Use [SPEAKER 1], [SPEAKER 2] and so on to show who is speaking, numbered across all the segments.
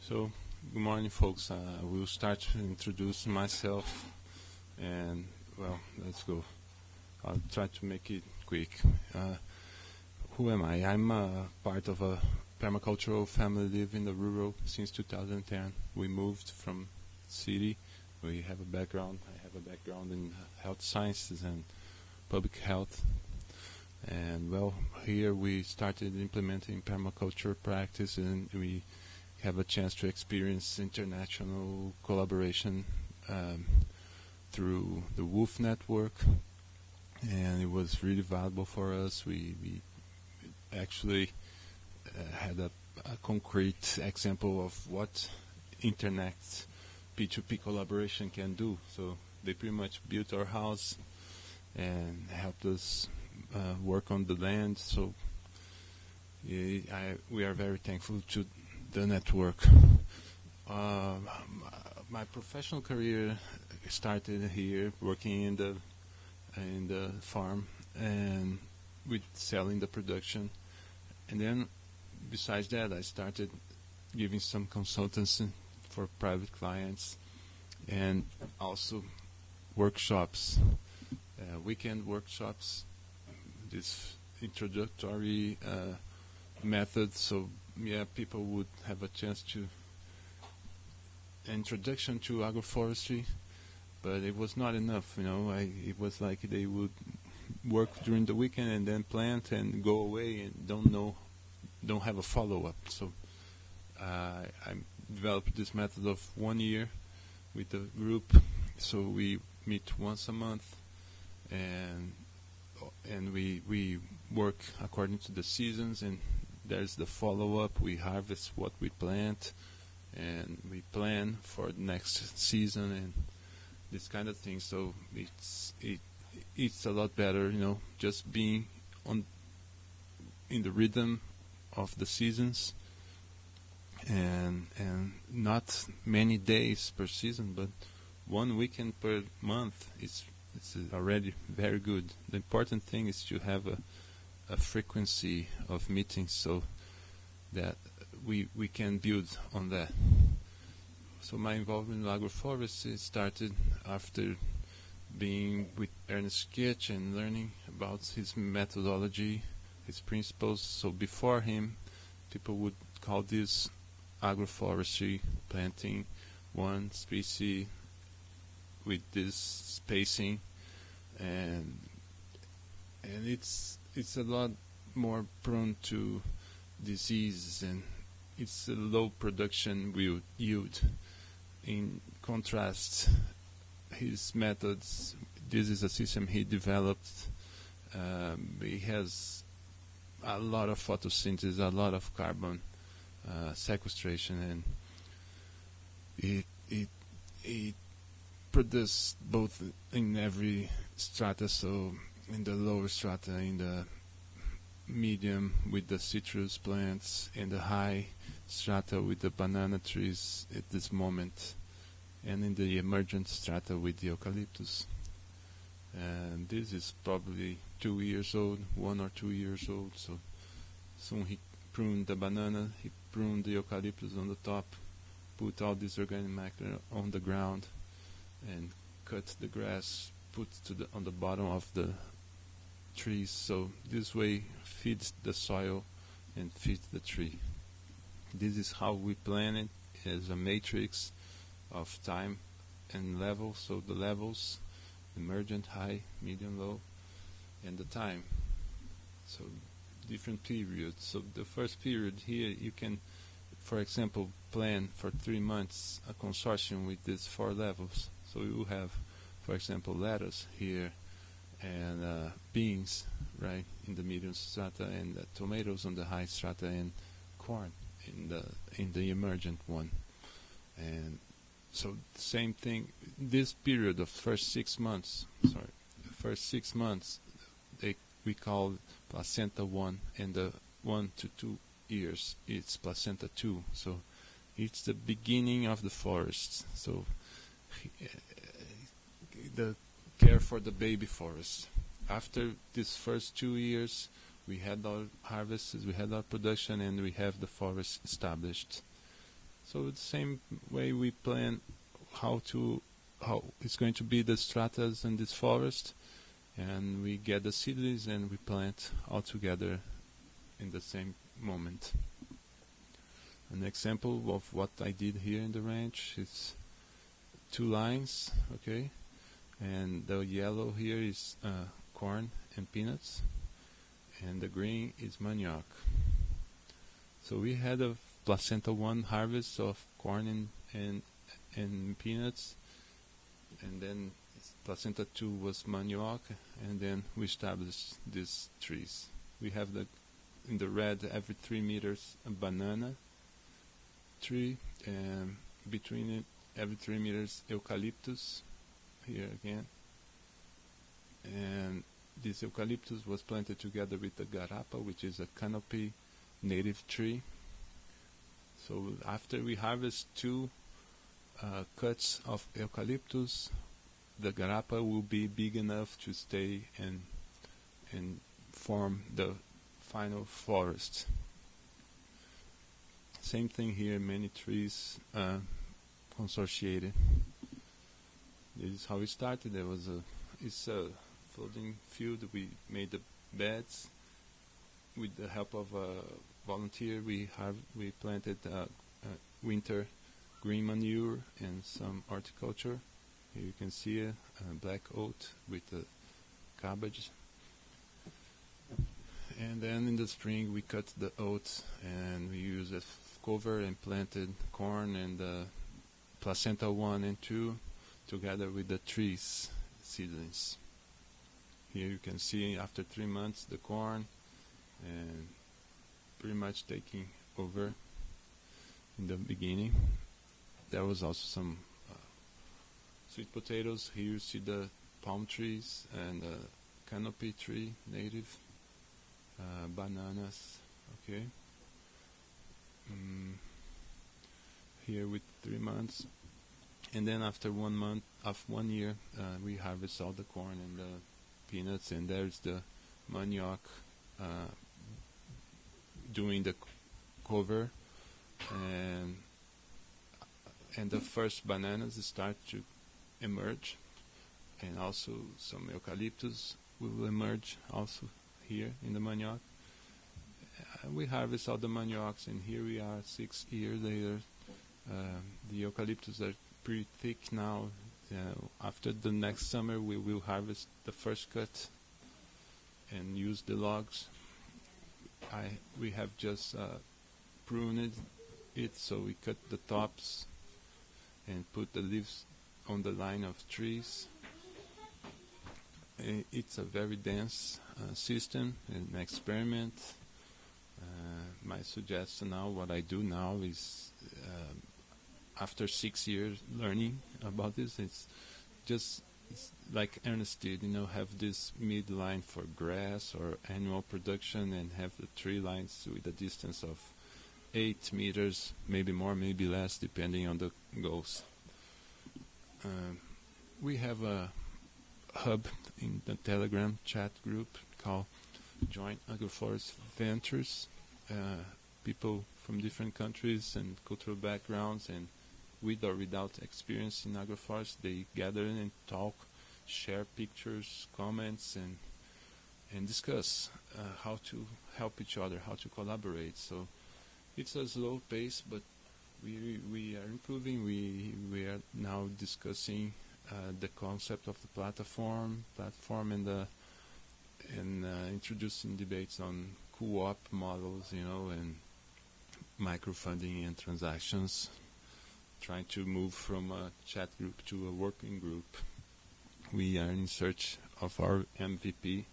[SPEAKER 1] So, good morning, folks. We'll start to introduce myself, and well, let's go. I'll try to make it quick. Who am I? I'm part of a permacultural family live in the rural since 2010. We moved from city. We have a background. I have a background in health sciences and public health. And well, here we started implementing permaculture practice, and we have a chance to experience international collaboration through the Wolf Network, and it was really valuable for us. We actually had a concrete example of what internet P2P collaboration can do. So they pretty much built our house and helped us work on the land. So we are very thankful to the network. My professional career started here, working in the farm and with selling the production. And then, besides that, I started giving some consultancy for private clients and also workshops, weekend workshops. This introductory method, so yeah, people would have a chance to introduction to agroforestry, but it was not enough. It was like they would work during the weekend and then plant and go away and don't have a follow-up. So I developed this method of 1 year with the group. So we meet once a month, and we work according to the seasons, and there's the follow-up. We harvest what we plant, and we plan for the next season and this kind of thing. So it's a lot better, just being in the rhythm of the seasons, and not many days per season, but 1 weekend per month. It's already very good. The important thing is to have a frequency of meetings so that we can build on that. So my involvement in agroforestry started after being with Ernest Kitch and learning about his methodology, his principles. So before him, people would call this agroforestry, planting one species with this spacing, and it's a lot more prone to disease, and it's a low production yield. In contrast, his methods, this is a system he developed. He has a lot of photosynthesis, a lot of carbon sequestration, and it produces both in every strata, so in the lower strata, in the medium with the citrus plants, and the high strata with the banana trees at this moment, and in the emergent strata with the eucalyptus. And this is probably 2 years old, 1 or 2 years old. So soon he pruned the banana, he pruned the eucalyptus on the top, put all this organic matter on the ground, and cut the grass, put on the bottom of the trees. So this way feeds the soil and feeds the tree. This is how we plan it as a matrix of time and levels. So the levels: emergent, high, medium, low, and the time. So different periods. So the first period here, you can, for example, plan for 3 months a consortium with these 4 levels. So you have, for example, lettuce here, and beans, right, in the medium strata, and tomatoes on the high strata, and corn in the emergent one. And so same thing. This period of first 6 months, we call placenta 1, and the 1 to 2 years it's placenta 2. So it's the beginning of the forest. So the care for the baby forest. After these first 2 years, we had our harvests, we had our production, and we have the forest established. So the same way we plan how it's going to be the stratas in this forest, and we get the seedlings and we plant all together in the same moment. An example of what I did here in the ranch is 2 lines, okay, and the yellow here is corn and peanuts, and the green is manioc. So we had a placenta 1 harvest of corn and peanuts, and then placenta 2 was manioc, and then we established these trees. We have in the red every 3 meters a banana tree, and between it every 3 meters eucalyptus, here again. And this eucalyptus was planted together with the garapa, which is a canopy native tree. So after we harvest 2 cuts of eucalyptus, the garapa will be big enough to stay and form the final forest. Same thing here, many trees consortiated. This is how it started. It's a flooding field. We made the beds with the help of a volunteer. We planted winter green manure and some horticulture. Here you can see a black oat with the cabbage. And then in the spring we cut the oats and we used a cover and planted corn and placenta 1 and 2 together with the trees seedlings. Here you can see after 3 months the corn and pretty much taking over in the beginning. There was also some sweet potatoes. Here you see the palm trees and the canopy tree native, bananas, okay. Here with 3 months, and then after 1 year we harvest all the corn and the peanuts, and there's the manioc doing the cover, and the first bananas start to emerge, and also some eucalyptus will emerge also here in the manioc. We harvest all the maniocs, and here we are 6 years later. The eucalyptus are pretty thick now. After the next summer we will harvest the first cut and use the logs. We have just pruned it, so we cut the tops and put the leaves on the line of trees. It's a very dense system, an experiment. My suggestion now, what I do now is, after 6 years learning about this, it's like Ernest did, have this midline for grass or annual production, and have the tree lines with a distance of 8 meters, maybe more, maybe less, depending on the goals. We have a hub in the Telegram chat group called Joint Agroforest Ventures. People from different countries and cultural backgrounds, and with or without experience in agroforest, they gather and talk, share pictures, comments, and discuss how to help each other, how to collaborate. So it's a slow pace, but we are improving. We are now discussing the concept of the platform, and introducing debates on co-op models, and microfunding and transactions. Trying to move from a chat group to a working group. We are in search of our MVP.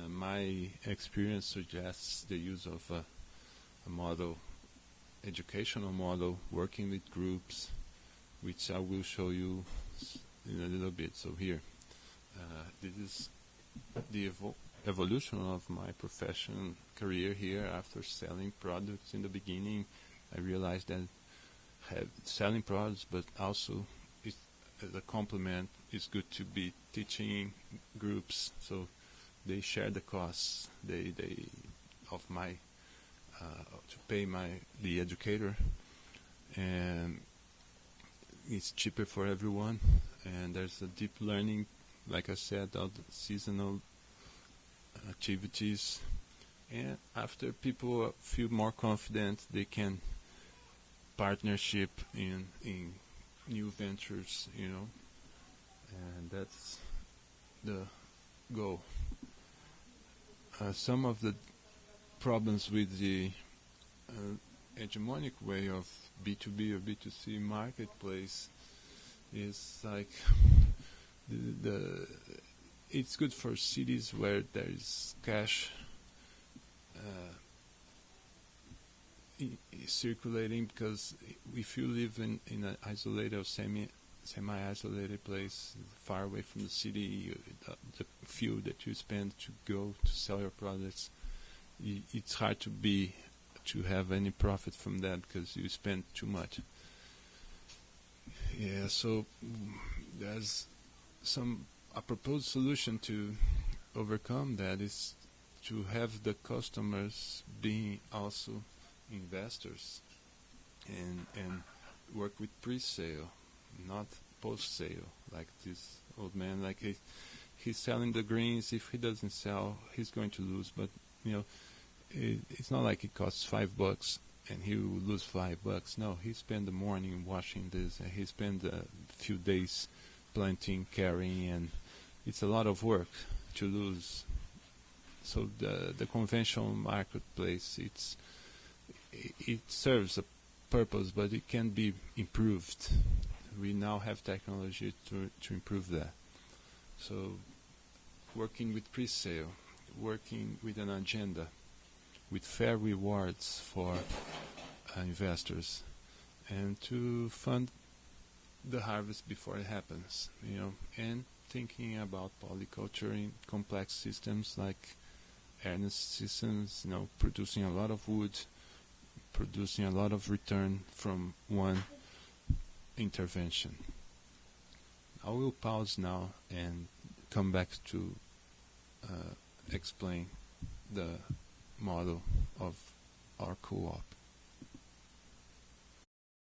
[SPEAKER 1] My experience suggests the use of a model, educational model, working with groups, which I will show you in a little bit. So here, this is the evolution of my professional career here. After selling products in the beginning, I realized that selling products, but also as a complement, it's good to be teaching groups, so they share the costs. They of my to pay the educator, and it's cheaper for everyone, and there's a deep learning, like I said, all the seasonal activities. And after people feel more confident, they can partnership in new ventures, and that's the goal. Some of the problems with the hegemonic way of B2B or B2C marketplace is like it's good for cities where there is cash circulating, because if you live in an isolated or semi-isolated place far away from the city, the fuel that you spend to go to sell your products, it's hard to have any profit from that because you spend too much. Yeah, so there's a proposed solution to overcome that is to have the customers being also investors and work with pre-sale, not post-sale, like this old man. Like he's selling the greens. If he doesn't sell, he's going to lose. But it's not like it costs $5 and he will lose $5. No, he spent the morning washing this, and he spent a few days planting, carrying, and it's a lot of work to lose. So the conventional marketplace, it serves a purpose, but it can be improved. We now have technology to improve that. So working with pre-sale, working with an agenda, with fair rewards for investors, and to fund the harvest before it happens, and thinking about polyculture in complex systems like airnest systems, producing a lot of wood, producing a lot of return from one intervention. I will pause now and come back to explain the model of our co-op.